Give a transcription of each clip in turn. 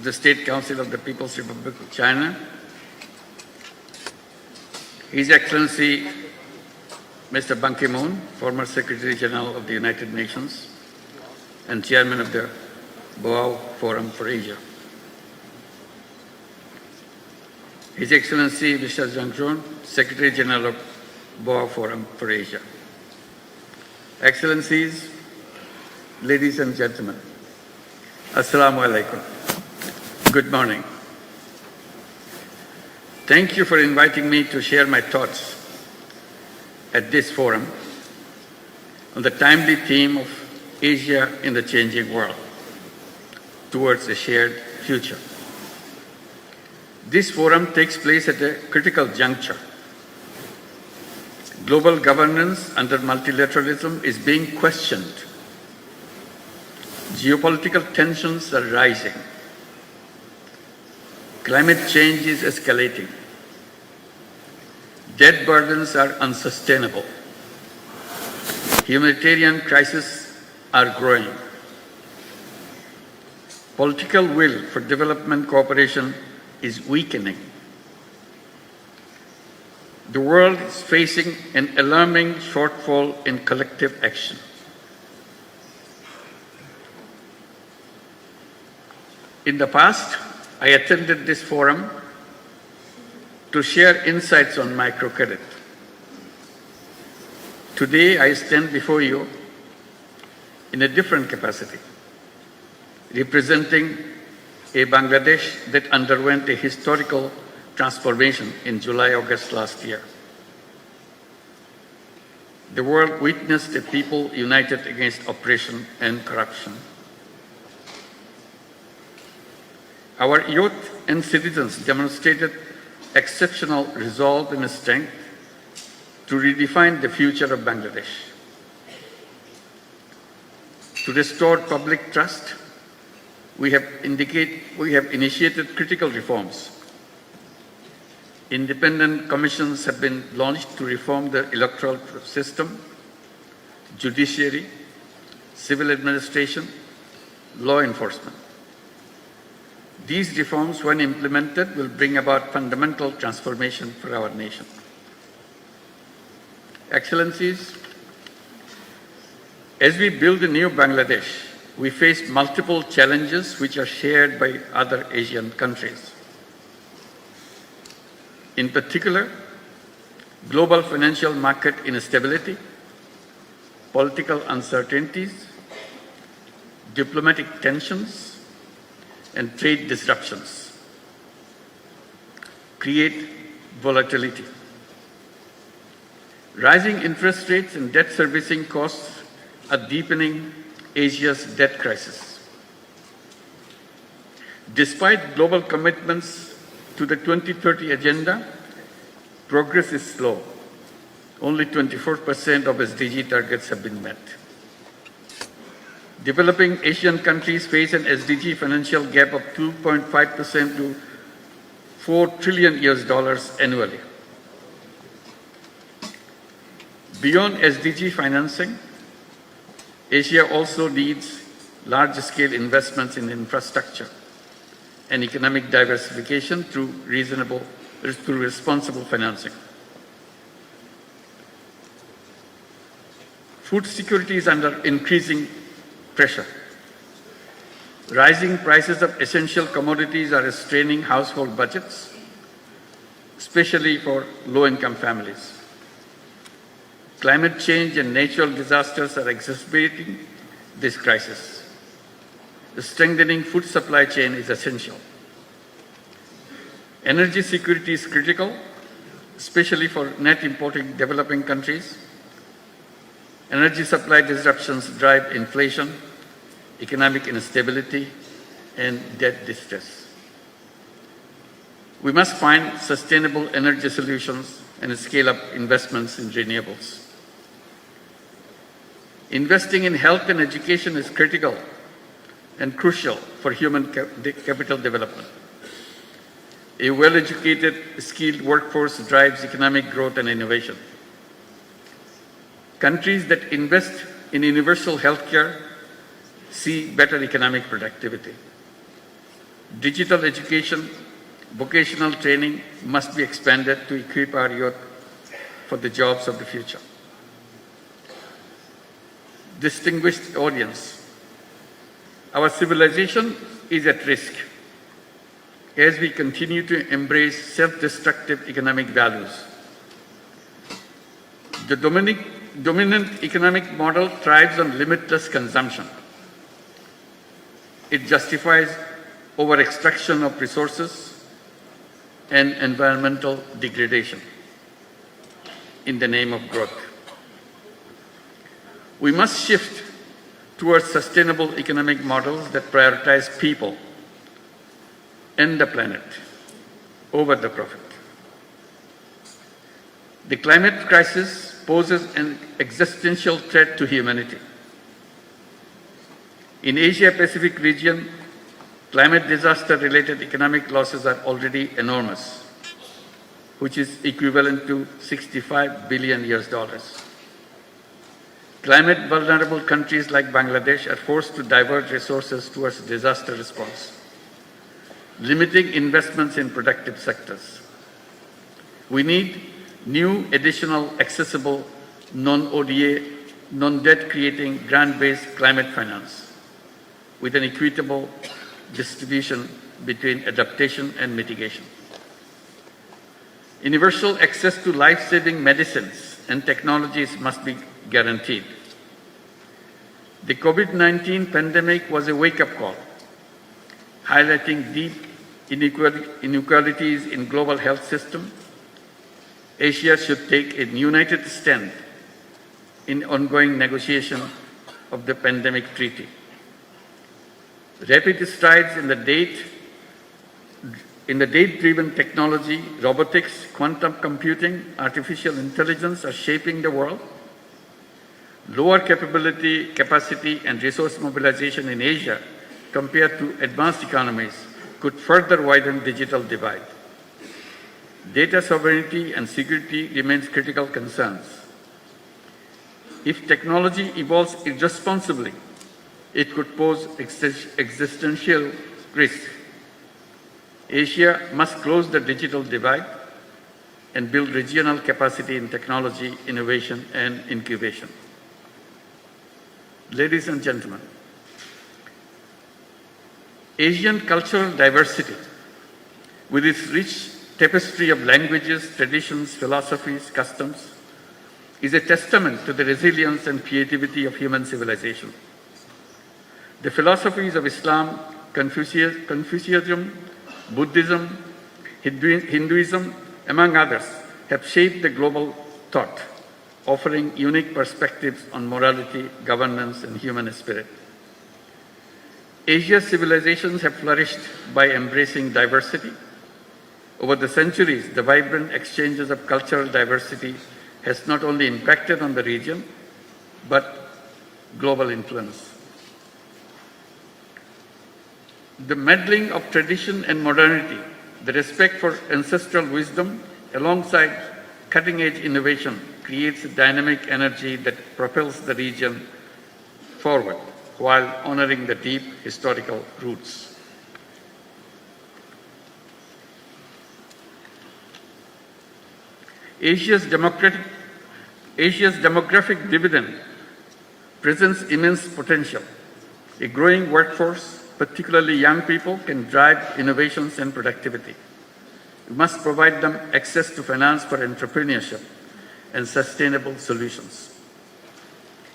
of the State Council of the People's Republic of China, His Excellency Mr. Ban Ki-moon, former Secretary General of the United Nations and Chairman of the Boao Forum for Asia, His Excellency Mr. Zhang Zhong, Secretary General of Boao Forum for Asia, Excellencies, ladies and gentlemen, Assalamu alaikum. Good morning. Thank you for inviting me to share my thoughts at this forum on the timely theme of Asia in the changing world towards a shared future. This forum takes place at a critical juncture. Global governance under multilateralism is being questioned. Geopolitical tensions are rising. Climate change is escalating. Debt burdens are unsustainable. Humanitarian crises are growing. Political will for development cooperation is weakening. The world is facing an alarming shortfall in collective action. In the past, I attended this forum to share insights on microcredit. Today, I stand before you in a different capacity, representing a Bangladesh that underwent a historical transformation in July-August last year. The world witnessed a people united against oppression and corruption. Our youth and citizens demonstrated exceptional resolve and strength to redefine the future of Bangladesh. To restore public trust, we have initiated critical reforms. Independent commissions have been launched to reform the electoral system, judiciary, civil administration, law enforcement. These reforms, when implemented, will bring about fundamental transformation for our nation. Excellencies, as we build a new Bangladesh, we face multiple challenges which are shared by other Asian countries. In particular, global financial market instability, political uncertainties, diplomatic tensions, and trade disruptions create volatility. Rising interest rates and debt servicing costs are deepening Asia's debt crisis. Despite global commitments to the 2030 agenda, progress is slow. Only 24% of SDG targets have been met. Developing Asian countries face an SDG financial gap of 2.5% to $4 trillion annually. Beyond SDG financing, Asia also needs large-scale investments in infrastructure and economic diversification through responsible financing. Food security is under increasing pressure. Rising prices of essential commodities are straining household budgets, especially for low-income families. Climate change and natural disasters are exacerbating this crisis. The strengthening food supply chain is essential. Energy security is critical, especially for net importing developing countries. Energy supply disruptions drive inflation, economic instability, and debt distress. We must find sustainable energy solutions and scale up investments in renewables. Investing in health and education is critical and crucial for human capital development. A well-educated, skilled workforce drives economic growth and innovation. Countries that invest in universal healthcare see better economic productivity. Digital education, vocational training must be expanded to equip our youth for the jobs of the future. Distinguished audience, our civilization is at risk as we continue to embrace self-destructive economic values. The dominant economic model thrives on limitless consumption. It justifies over-extraction of resources and environmental degradation in the name of growth. We must shift towards sustainable economic models that prioritize people and the planet over the profit. The climate crisis poses an existential threat to humanity. In Asia-Pacific region, climate disaster-related economic losses are already enormous, which is equivalent to $65 billion. Climate vulnerable countries like Bangladesh are forced to divert resources towards disaster response, limiting investments in productive sectors. We need new, additional, accessible, non-ODA, non-debt creating grant-based climate finance with an equitable distribution between adaptation and mitigation. Universal access to life-saving medicines and technologies must be guaranteed. The COVID-19 pandemic was a wake-up call, highlighting deep inequalities in global health system. Asia should take a united stand in ongoing negotiation of the pandemic treaty. Rapid strides in the data-driven technology, robotics, quantum computing, artificial intelligence are shaping the world. Lower capacity and resource mobilization in Asia compared to advanced economies could further widen digital divide. Data sovereignty and security remains critical concerns. If technology evolves irresponsibly, it could pose existential risk. Asia must close the digital divide and build regional capacity in technology, innovation, and incubation. Ladies and gentlemen, Asian cultural diversity, with its rich tapestry of languages, traditions, philosophies, customs, is a testament to the resilience and creativity of human civilization. The philosophies of Islam, Confucianism, Buddhism, Hinduism, among others, have shaped the global thought, offering unique perspectives on morality, governance, and human spirit. Asia's civilizations have flourished by embracing diversity. Over the centuries, the vibrant exchanges of cultural diversity has not only impacted on the region, but global influence. The melding of tradition and modernity, the respect for ancestral wisdom, alongside cutting-edge innovation, creates a dynamic energy that propels the region forward while honoring the deep historical roots. Asia's demographic dividend presents immense potential. A growing workforce, particularly young people, can drive innovations and productivity. We must provide them access to finance for entrepreneurship and sustainable solutions.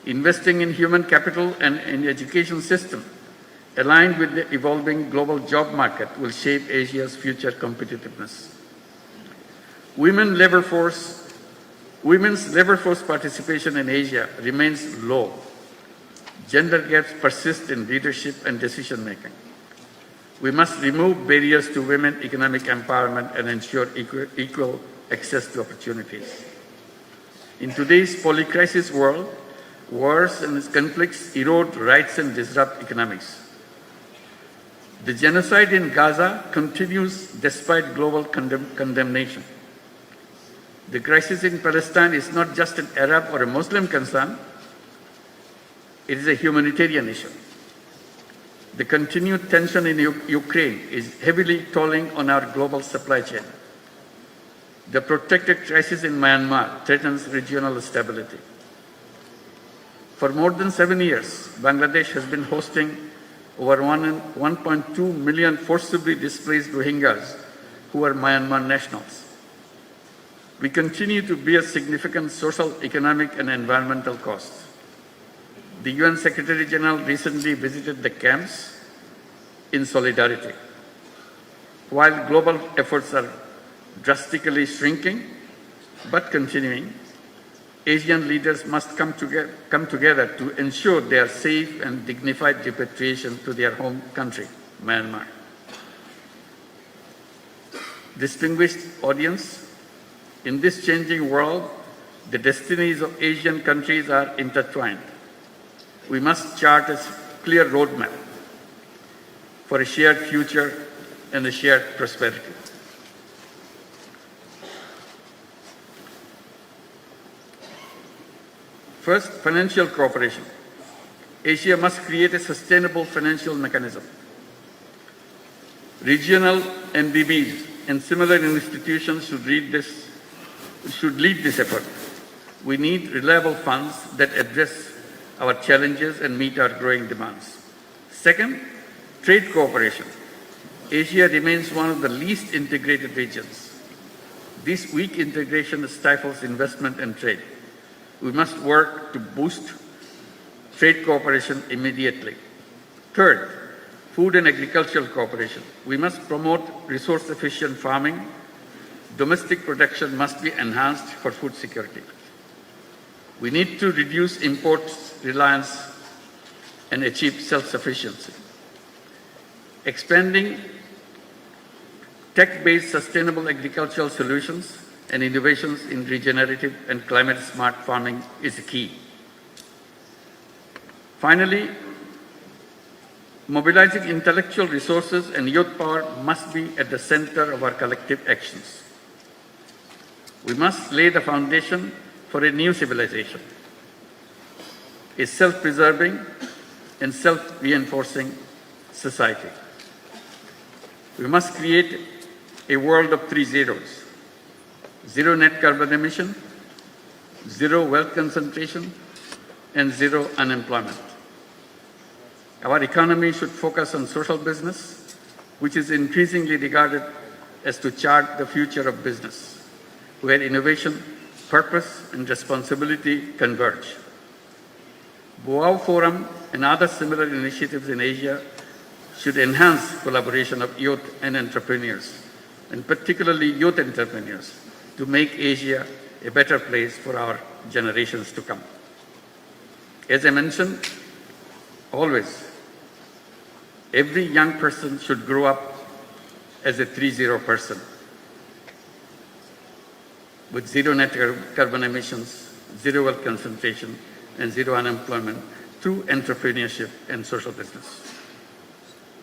Investing in human capital and in education system aligned with the evolving global job market will shape Asia's future competitiveness. Women's labor force participation in Asia remains low. Gender gaps persist in leadership and decision making. We must remove barriers to women economic empowerment and ensure equal access to opportunities. In today's polycrisis world, wars and conflicts erode rights and disrupt economics. The genocide in Gaza continues despite global condemnation. The crisis in Palestine is not just an Arab or a Muslim concern, it is a humanitarian issue. The continued tension in Ukraine is heavily tolling on our global supply chain. The protracted crisis in Myanmar threatens regional stability. For more than 7 years, Bangladesh has been hosting over 1.2 million forcibly displaced Rohingyas who are Myanmar nationals. We continue to bear significant social, economic, and environmental costs. The UN Secretary General recently visited the camps in solidarity. While global efforts are drastically shrinking but continuing, Asian leaders must come together to ensure their safe and dignified repatriation to their home country, Myanmar. Distinguished audience, in this changing world, the destinies of Asian countries are intertwined. We must chart a clear roadmap for a shared future and a shared prosperity. First, financial cooperation. Asia must create a sustainable financial mechanism. Regional MDBs and similar institutions should lead this effort. We need reliable funds that address our challenges and meet our growing demands. Second, trade cooperation. Asia remains one of the least integrated regions. This weak integration stifles investment and trade. We must work to boost trade cooperation immediately. Third, food and agricultural cooperation. We must promote resource-efficient farming. Domestic production must be enhanced for food security. We need to reduce imports reliance and achieve self-sufficiency. Expanding tech-based sustainable agricultural solutions and innovations in regenerative and climate-smart farming is key. Finally, mobilizing intellectual resources and youth power must be at the center of our collective actions. We must lay the foundation for a new civilization, a self-preserving and self-reinforcing society. We must create a world of 3 zeros. Zero net carbon emission, zero wealth concentration, and zero unemployment. Our economy should focus on social business, which is increasingly regarded as to chart the future of business, where innovation, purpose, and responsibility converge. Boao Forum and other similar initiatives in Asia should enhance collaboration of youth and entrepreneurs, and particularly youth entrepreneurs, to make Asia a better place for our generations to come. As I mentioned, always, every young person should grow up as a 3-0 person with zero net carbon emissions, zero wealth concentration, and zero unemployment through entrepreneurship and social business.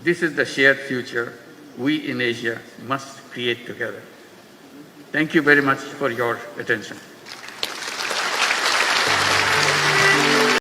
This is the shared future we in Asia must create together. Thank you very much for your attention.